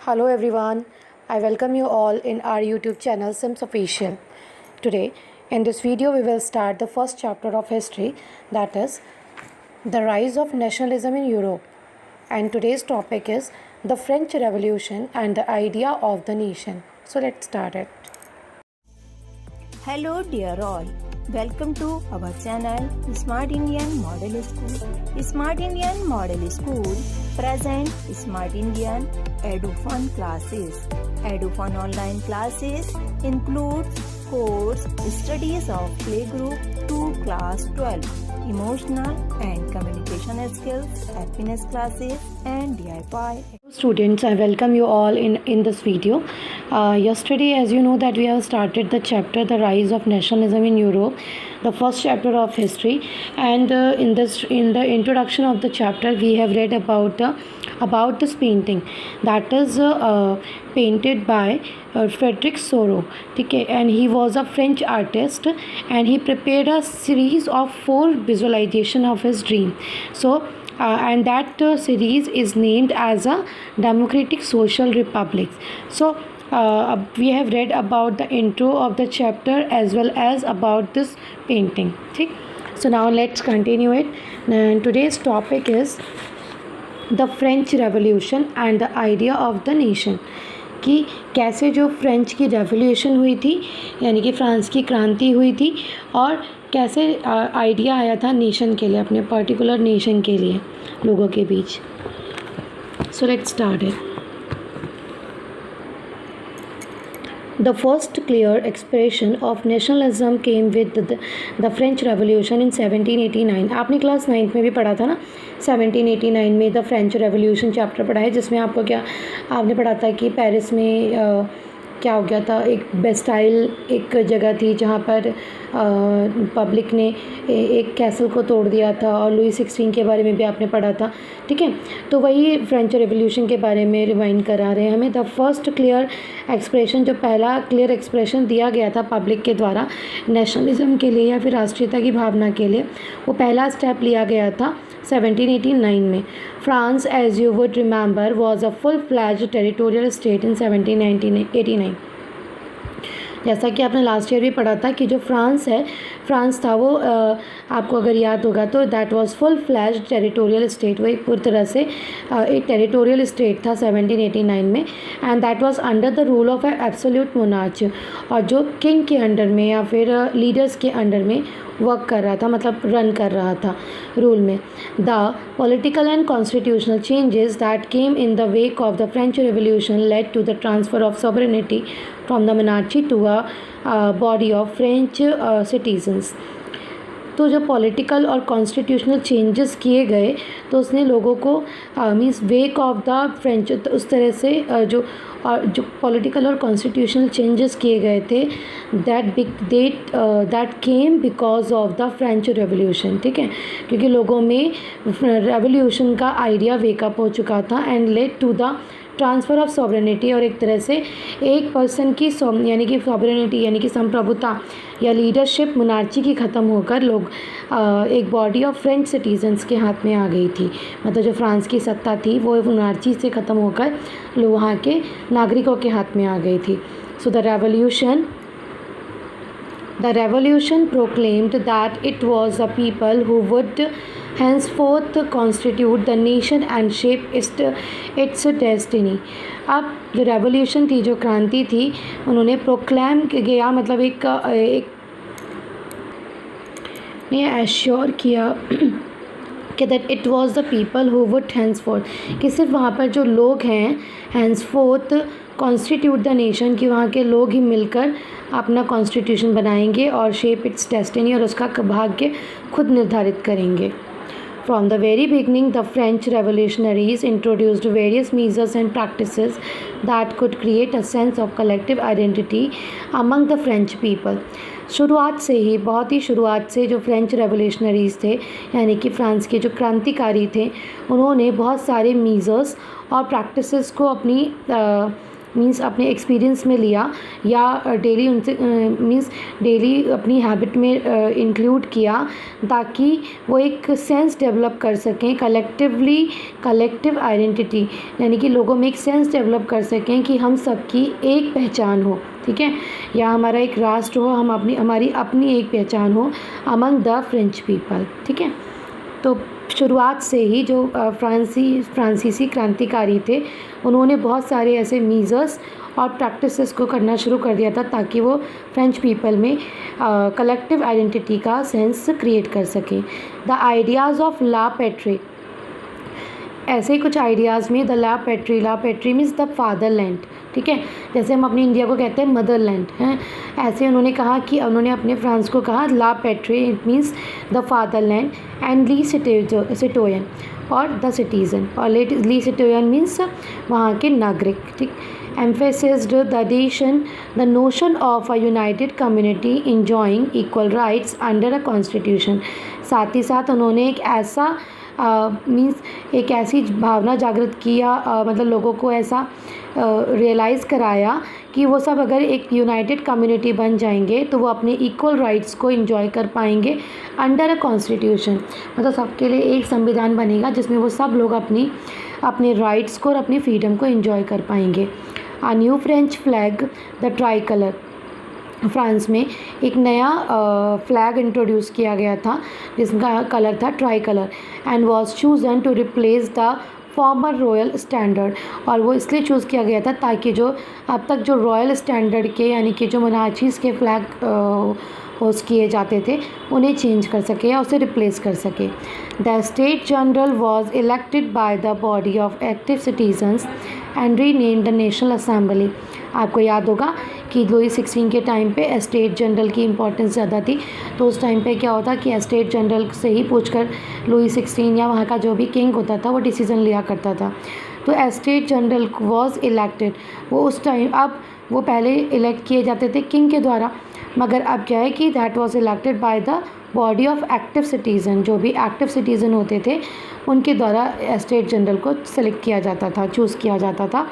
Hello everyone, I welcome you all in our YouTube channel Sims Official. Today, in this video, we will start the first chapter of history, that is the rise of nationalism in Europe. And today's topic is the French Revolution and the idea of the nation. So let's start it. Hello dear all, welcome to our channel Smart Indian Model School. Smart Indian Model School present Smart Indian EduFun classes. EduFun online classes include course studies of playgroup to class 12, emotional and communication skills, happiness classes and DIY. Students, I welcome you all in this video. Yesterday, as you know, that we have started the chapter the rise of nationalism in Europe, the first chapter of history, and in the introduction of the chapter we have read about this painting that is painted by Frederick Soro, okay, and he was a French artist and he prepared a series of 4 visualization of his dream. So and that series is named as a Democratic Social Republic. So we have read about the intro of the chapter as well as about this painting. Okay? So now let's continue it. And today's topic is the French Revolution and the idea of the nation. कि कैसे जो French की revolution हुई थी यानी कि France की क्रांति हुई थी और कैसे आइडिया आया था नेशन के लिए, अपने पर्टिकुलर नेशन के लिए लोगों के बीच. So let's start it. The first clear expression of nationalism came with the French Revolution in 1789. आपने क्लास 9th में भी पढ़ा था ना, 1789 में द फ्रेंच रेवोल्यूशन चैप्टर पढ़ा है, जिसमें आपको क्या आपने पढ़ा था कि पेरिस में क्या हो गया था, एक बेस्टाइल एक जगह थी जहाँ पर पब्लिक ने एक कैसल को तोड़ दिया था, और लुई 16 के बारे में भी आपने पढ़ा था. ठीक है, तो वही फ्रेंच रेवोल्यूशन के बारे में रिवाइंड करा रहे हैं हमें. द फर्स्ट क्लियर एक्सप्रेशन, जो पहला क्लियर एक्सप्रेशन दिया गया था पब्लिक के द्वारा नेशनलिज्म के लिए या फिर राष्ट्रीयता की भावना के लिए, वो पहला स्टेप लिया गया था 1789 में. France, as you would remember, was a full fledged territorial state in 1789. जैसा कि आपने लास्ट ईयर भी पढ़ा था कि जो फ्रांस था वो आपको अगर याद होगा तो that was full fledged territorial state. वो एक पूरी तरह से एक टेरिटोरियल स्टेट था 1789 में, and that was under the rule of absolute monarch, और जो किंग के अंडर में या फिर लीडर्स के अंडर में वर्क कर रहा था, मतलब रन कर रहा था रूल में. The political and constitutional changes that came in the wake of the French revolution led to the transfer of sovereignty from the monarchy to a body of French citizens. तो जब political और constitutional changes किए गए तो उसने लोगों को means wake of the French, उस तरह से जो पॉलिटिकल और कॉन्स्टिट्यूशनल चेंजेस किए गए थे that came because of the French revolution. ठीक है, क्योंकि लोगों में रेवोल्यूशन का आइडिया वेकअप हो चुका था and led to the transfer of sovereignty, और एक तरह से एक पर्सन की यानी कि सॉवरेनिटी यानी कि संप्रभुता या लीडरशिप मोनार्ची की ख़त्म होकर लोग एक बॉडी ऑफ फ्रेंच सिटीजन्स के हाथ में आ गई थी. मतलब जो फ्रांस की सत्ता थी वो मोनार्ची से ख़त्म होकर लोग वहाँ के नागरिकों के हाथ में आ गई थी. So the revolution proclaimed that it was the people who would henceforth constitute the nation and shape its destiny. अब जो रेवोल्यूशन थी, जो क्रांति थी, उन्होंने प्रोक्लेम किया, मतलब एक एश्योर किया कि that it was the people who would henceforth, कि सिर्फ वहाँ पर जो लोग हैं हैंसफोर्थ कॉन्स्टिट्यूट द नेशन, कि वहाँ के लोग ही मिलकर अपना कॉन्स्टिट्यूशन बनाएंगे और शेप इट्स डेस्टिनी, और उसका भाग्य खुद निर्धारित करेंगे. From the very beginning, the French revolutionaries introduced various measures and practices that could create a sense of collective identity among the French people. शुरुआत से ही, बहुत ही शुरुआत से जो फ्रेंच रेवोल्यूशनरीज़ थे यानी कि फ्रांस के जो क्रांतिकारी थे, उन्होंने बहुत सारे मीज़र्स और प्रैक्टिसेस को अपनी मींस अपने एक्सपीरियंस में लिया या डेली उनसे मींस डेली अपनी हैबिट में इंक्लूड किया, ताकि वो एक सेंस डेवलप कर सकें कलेक्टिव आइडेंटिटी, यानी कि लोगों में एक सेंस डेवलप कर सकें कि हम सबकी एक पहचान हो, ठीक है, या हमारा एक राष्ट्र हो, हमारी अपनी एक पहचान हो अमंग द फ्रेंच पीपल, ठीक है। तो शुरुआत से ही जो फ्रांसीसी क्रांतिकारी थे, उन्होंने बहुत सारे ऐसे मीज़र्स और प्रैक्टिसेस को करना शुरू कर दिया था ताकि वो फ्रेंच पीपल में कलेक्टिव आइडेंटिटी का सेंस क्रिएट कर सकें। The ideas of la patrie, ऐसे ही कुछ आइडियाज़ में the la patrie means the fatherland, ठीक है, जैसे हम अपनी इंडिया को कहते हैं मदरलैंड हैं, ऐसे उन्होंने कहा कि उन्होंने अपने फ्रांस को कहा la patrie, it means the fatherland, and le citoyen और द सिटीज़न, और ली सिटोयन मीन्स वहाँ के नागरिक, ठीक। emphasized the notion of a united community enjoying equal rights under a constitution। साथ ही साथ उन्होंने एक ऐसा मीन्स एक ऐसी भावना जागृत किया, मतलब लोगों को ऐसा रियलाइज़ कराया कि वो सब अगर एक यूनाइटेड कम्युनिटी बन जाएंगे तो वो अपने इक्वल राइट्स को एंजॉय कर पाएंगे अंडर अ कॉन्स्टिट्यूशन, मतलब सबके लिए एक संविधान बनेगा जिसमें वो सब लोग अपने राइट्स को और अपनी फ्रीडम को एंजॉय कर पाएंगे। A new French flag the try colour, France में एक नया फ्लैग इंट्रोड्यूस किया गया था जिसका कलर था tricolour, and was chosen to replace the former royal standard, और वो इसलिए चूज़ किया गया था ताकि जो अब तक जो रॉयल स्टैंडर्ड के यानी कि जो मोनार्चीज़ के फ्लैग होस्ट किए जाते थे उन्हें चेंज कर सके या उसे रिप्लेस कर सके। The state general was elected by the body of active citizens and renamed the national assembly. आपको याद होगा कि लुई 16 के टाइम पे स्टेट जनरल की इम्पोर्टेंस ज़्यादा थी, तो उस टाइम पे क्या होता कि स्टेट जनरल से ही पूछकर लुई 16 या वहाँ का जो भी किंग होता था वो डिसीज़न लिया करता था। तो स्टेट जनरल वॉज इलेक्टेड, वो उस टाइम, अब वो पहले इलेक्ट किए जाते थे किंग के द्वारा, मगर अब क्या है कि that was elected by the body of active citizen, जो भी एक्टिव सिटीज़न होते थे उनके द्वारा स्टेट जनरल को सेलेक्ट किया जाता था, चूज़ किया जाता था,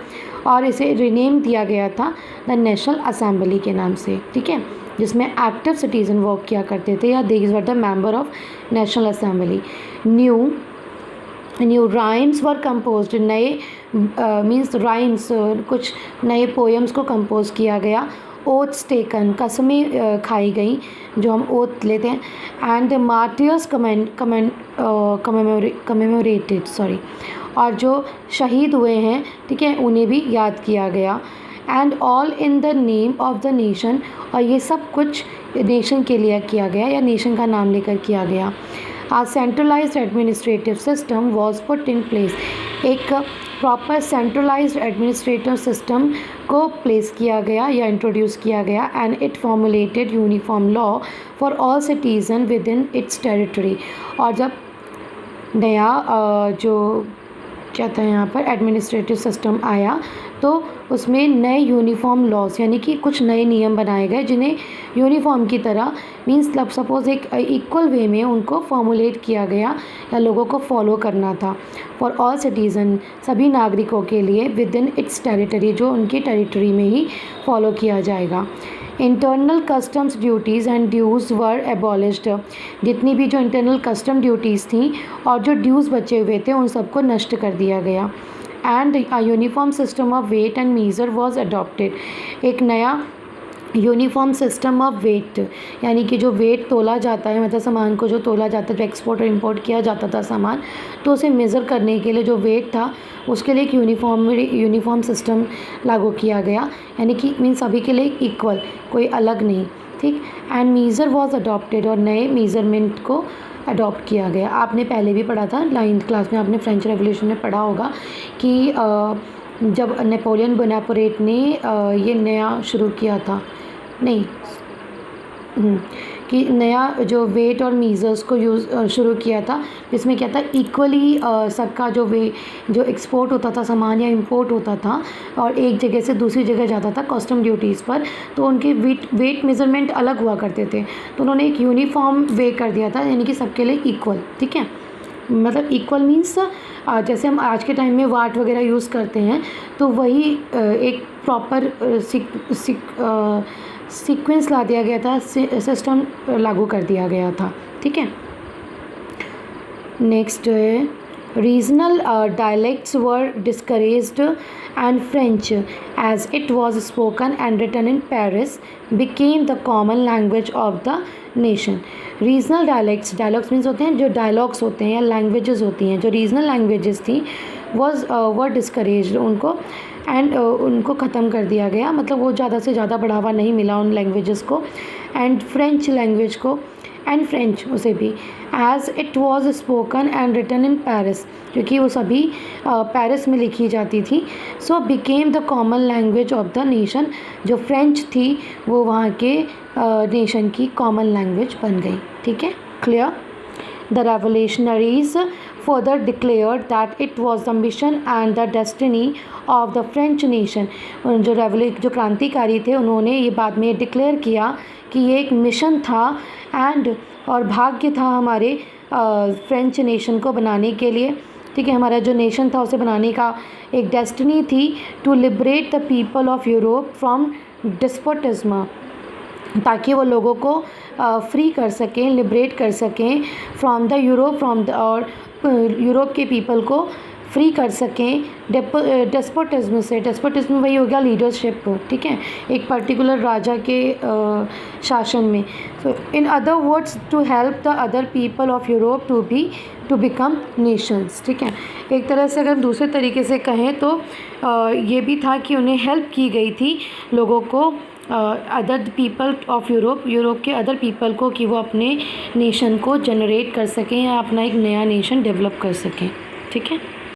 और इसे रिनेम दिया गया था द नेशनल असेंबली के नाम से, ठीक है, जिसमें एक्टिव सिटीज़न वर्क किया करते थे, या these were the member of national assembly. New rhymes were composed, नए मीन्स राइम्स, कुछ नए पोएम्स को कंपोज किया गया। ओथ्स टेकन, कसमें खाई गई, जो हम ओथ लेते हैं, एंड मार्टियर्स कमेमोरेटेड, सॉरी, और जो शहीद हुए हैं, ठीक है, उन्हें भी याद किया गया। And all in the name of the nation, और ये सब कुछ नेशन के लिए किया गया या नेशन का नाम लेकर किया गया। A centralized administrative system was put in place, एक प्रॉपर सेंट्रलाइज्ड एडमिनिस्ट्रेटिव सिस्टम को प्लेस किया गया या इंट्रोड्यूस किया गया, and it formulated uniform law for all citizen with in its territory. और जब नया जो क्या था यहाँ पर एडमिनिस्ट्रेटिव सिस्टम आया तो उसमें नए यूनिफॉर्म लॉज यानी कि कुछ नए नियम बनाए गए जिन्हें यूनिफॉर्म की तरह मीन्स सपोज़ एक इक्वल वे में उनको फॉर्मुलेट किया गया या लोगों को फॉलो करना था फॉर ऑल सिटीज़न, सभी नागरिकों के लिए विद इन इट्स टेरिटरी, जो उनकी टेरिटरी में ही फॉलो किया जाएगा। Internal customs duties and dues were abolished, जितनी भी जो इंटरनल कस्टम ड्यूटीज़ थी और जो ड्यूज़ बचे हुए थे उन सबको नष्ट कर दिया गया। And a uniform system of weight and measure was adopted, एक नया यूनिफॉर्म सिस्टम ऑफ वेट यानी कि जो वेट तोला जाता है, मतलब सामान को जो तोला जाता है, जो एक्सपोर्ट और इंपोर्ट किया जाता था सामान, तो उसे मेज़र करने के लिए जो वेट था उसके लिए एक यूनिफॉर्म सिस्टम लागू किया गया, यानी कि मीन सभी के लिए इक्वल, कोई अलग नहीं, ठीक। एंड मीज़र वॉज अडॉप्टेड, और नए मेज़रमेंट को अडॉप्ट किया गया। आपने पहले भी पढ़ा था 9th क्लास में, आपने फ्रेंच रेवोल्यूशन में पढ़ा होगा कि जब नेपोलियन बोनापार्ट ने ये नया शुरू किया था, नहीं कि नया जो वेट और मीज़र्स को शुरू किया था, जिसमें क्या था इक्वली सबका जो एक्सपोर्ट होता था सामान या इंपोर्ट होता था और एक जगह से दूसरी जगह जाता था कस्टम ड्यूटीज़ पर, तो उनके वेट मेज़रमेंट अलग हुआ करते थे, तो उन्होंने एक यूनिफॉर्म वे कर दिया था, यानी कि सबके लिए इक्वल, ठीक है। मतलब इक्वल मीन्स जैसे हम आज के टाइम में वाट वगैरह यूज़ करते हैं, तो वही एक प्रॉपर सीक्वेंस ला दिया गया था, सिस्टम लागू कर दिया गया था, ठीक है। नेक्स्ट है regional dialects were discouraged and French as it was spoken and written in Paris became the common language of the nation. Regional dialects means होते हैं जो डायलॉग्स होते हैं या लैंग्वेजेस होती हैं, जो रीजनल लैंग्वेजेस थी वर डिस्करेज्ड, उनको ख़त्म कर दिया गया, मतलब वो ज़्यादा से ज़्यादा बढ़ावा नहीं मिला उन लैंग्वेजेस को, एंड फ्रेंच लैंग्वेज को एंड फ्रेंच उसे भी, as it was spoken and written in Paris, क्योंकि वो सभी पेरिस में लिखी जाती थी। So became the common language of the nation, जो फ्रेंच थी वो वहाँ के नेशन की कॉमन लैंग्वेज बन गई, ठीक है, clear. The revolutionaries further declared that it was the mission and the destiny of the French nation। जो क्रांतिकारी थे उन्होंने ये बाद में डिक्लेयर किया कि ये एक मिशन था और भाग्य था हमारे फ्रेंच नेशन को बनाने के लिए, ठीक है, हमारा जो नेशन था उसे बनाने का एक डेस्टिनी थी, to liberate the people of Europe from despotism, ताकि वो लोगों को फ्री कर सकें, लिबरेट कर सकें फ्रॉम द यूरोप, और यूरोप के पीपल को फ्री कर सकें डेस्पोटिज्म से। डेस्पोटिज्म वही हो गया लीडरशिप, ठीक है, एक पर्टिकुलर राजा के शासन में। So in other words to help the other people of Europe to become nations, ठीक है। एक तरह से अगर दूसरे तरीके से कहें तो ये भी था कि उन्हें हेल्प की गई थी लोगों को, अदर पीपल ऑफ यूरोप के अदर पीपल को, कि वो अपने नेशन को जनरेट कर सकें या अपना एक नया नेशन डेवलप कर सकें, ठीक है।